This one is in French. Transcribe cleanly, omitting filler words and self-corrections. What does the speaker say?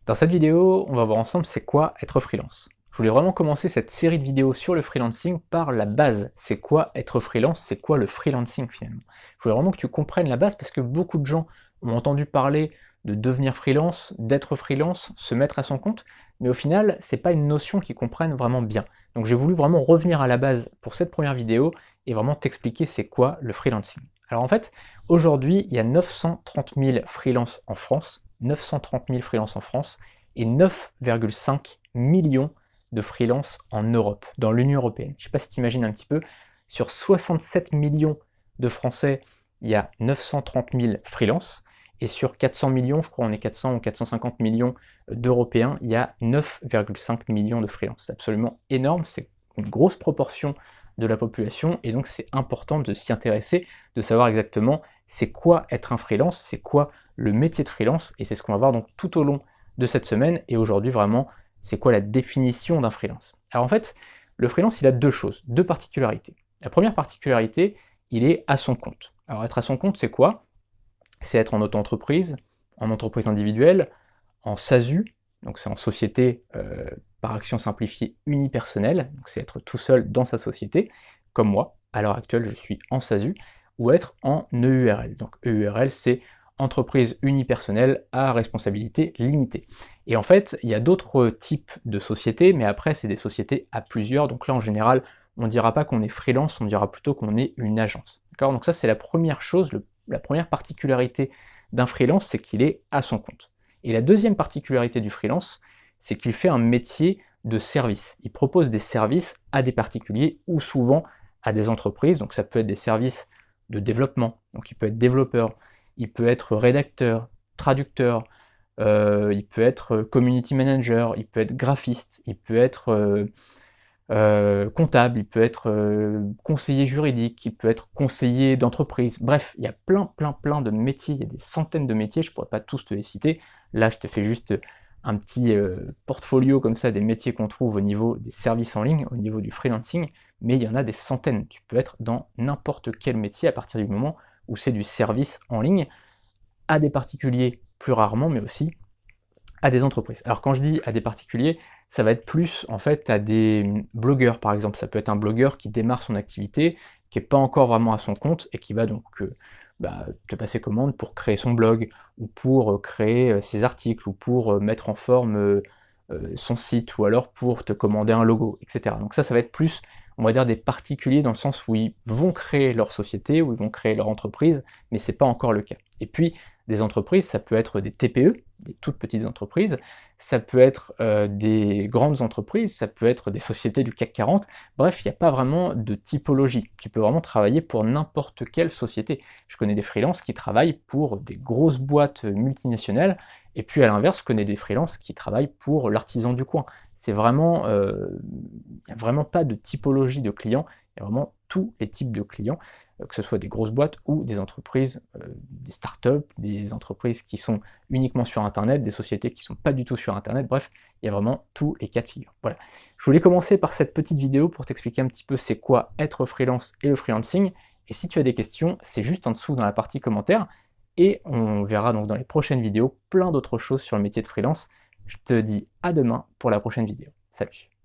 Dans cette vidéo, on va voir ensemble c'est quoi être freelance. Je voulais vraiment commencer cette série de vidéos sur le freelancing par la base. C'est quoi être freelance? C'est quoi le freelancing finalement? Je voulais vraiment que tu comprennes la base parce que beaucoup de gens ont entendu parler de devenir freelance, d'être freelance, se mettre à son compte, mais au final, c'est pas une notion qu'ils comprennent vraiment bien. Donc j'ai voulu vraiment revenir à la base pour cette première vidéo et vraiment t'expliquer c'est quoi le freelancing. Alors en fait, aujourd'hui, il y a 930 000 freelances en France, 930 000 freelances en France, et 9,5 millions de freelances en Europe, dans l'Union Européenne. Je ne sais pas si tu imagines un petit peu, sur 67 millions de Français, il y a 930 000 freelances, et sur 400 millions, je crois on est 400 ou 450 millions d'Européens, il y a 9,5 millions de freelances. C'est absolument énorme, c'est une grosse proportion de la population, et donc c'est important de s'y intéresser, de savoir exactement c'est quoi être un freelance, c'est quoi le métier de freelance, et c'est ce qu'on va voir donc tout au long de cette semaine, et aujourd'hui vraiment, c'est quoi la définition d'un freelance. Alors en fait, le freelance, il a deux choses, deux particularités. La première particularité, il est à son compte. Alors être à son compte, c'est quoi? C'est être en auto-entreprise, en entreprise individuelle, en SASU, donc c'est en société par action simplifiée unipersonnelle, donc c'est être tout seul dans sa société, comme moi, à l'heure actuelle je suis en SASU, ou être en EURL. Donc EURL c'est entreprise unipersonnelle à responsabilité limitée. Et en fait, il y a d'autres types de sociétés, mais après c'est des sociétés à plusieurs, donc là en général, on ne dira pas qu'on est freelance, on dira plutôt qu'on est une agence. D'accord? Donc ça c'est la première chose, la première particularité d'un freelance, c'est qu'il est à son compte. Et la deuxième particularité du freelance, c'est qu'il fait un métier de service. Il propose des services à des particuliers ou souvent à des entreprises. Donc ça peut être des services de développement. Donc il peut être développeur, il peut être rédacteur, traducteur, il peut être community manager, il peut être graphiste, il peut être comptable, il peut être conseiller juridique, il peut être conseiller d'entreprise. Bref, il y a plein de métiers, il y a des centaines de métiers, je pourrais pas tous te les citer. Là, je te fais juste un petit portfolio comme ça des métiers qu'on trouve au niveau des services en ligne, au niveau du freelancing, mais il y en a des centaines. Tu peux être dans n'importe quel métier à partir du moment où c'est du service en ligne, à des particuliers plus rarement, mais aussi à des entreprises. Alors quand je dis à des particuliers, ça va être plus en fait à des blogueurs par exemple. Ça peut être un blogueur qui démarre son activité, qui n'est pas encore vraiment à son compte et qui va donc te passer commande pour créer son blog ou pour créer ses articles ou pour mettre en forme son site ou alors pour te commander un logo, etc. Donc ça va être plus, on va dire, des particuliers dans le sens où ils vont créer leur société, où ils vont créer leur entreprise, mais c'est pas encore le cas. Et puis des entreprises, ça peut être des TPE, des toutes petites entreprises, ça peut être des grandes entreprises, ça peut être des sociétés du CAC 40, bref, il n'y a pas vraiment de typologie. Tu peux vraiment travailler pour n'importe quelle société. Je connais des freelances qui travaillent pour des grosses boîtes multinationales, et puis à l'inverse, je connais des freelances qui travaillent pour l'artisan du coin. C'est vraiment, il n'y a vraiment pas de typologie de clients, il y a vraiment tous les types de clients, que ce soit des grosses boîtes ou des entreprises, des startups, des entreprises qui sont uniquement sur Internet, des sociétés qui ne sont pas du tout sur Internet, bref, il y a vraiment tous les cas de figure. Voilà. Je voulais commencer par cette petite vidéo pour t'expliquer un petit peu c'est quoi être freelance et le freelancing, et si tu as des questions, c'est juste en dessous dans la partie commentaires, et on verra donc dans les prochaines vidéos plein d'autres choses sur le métier de freelance. Je te dis à demain pour la prochaine vidéo. Salut!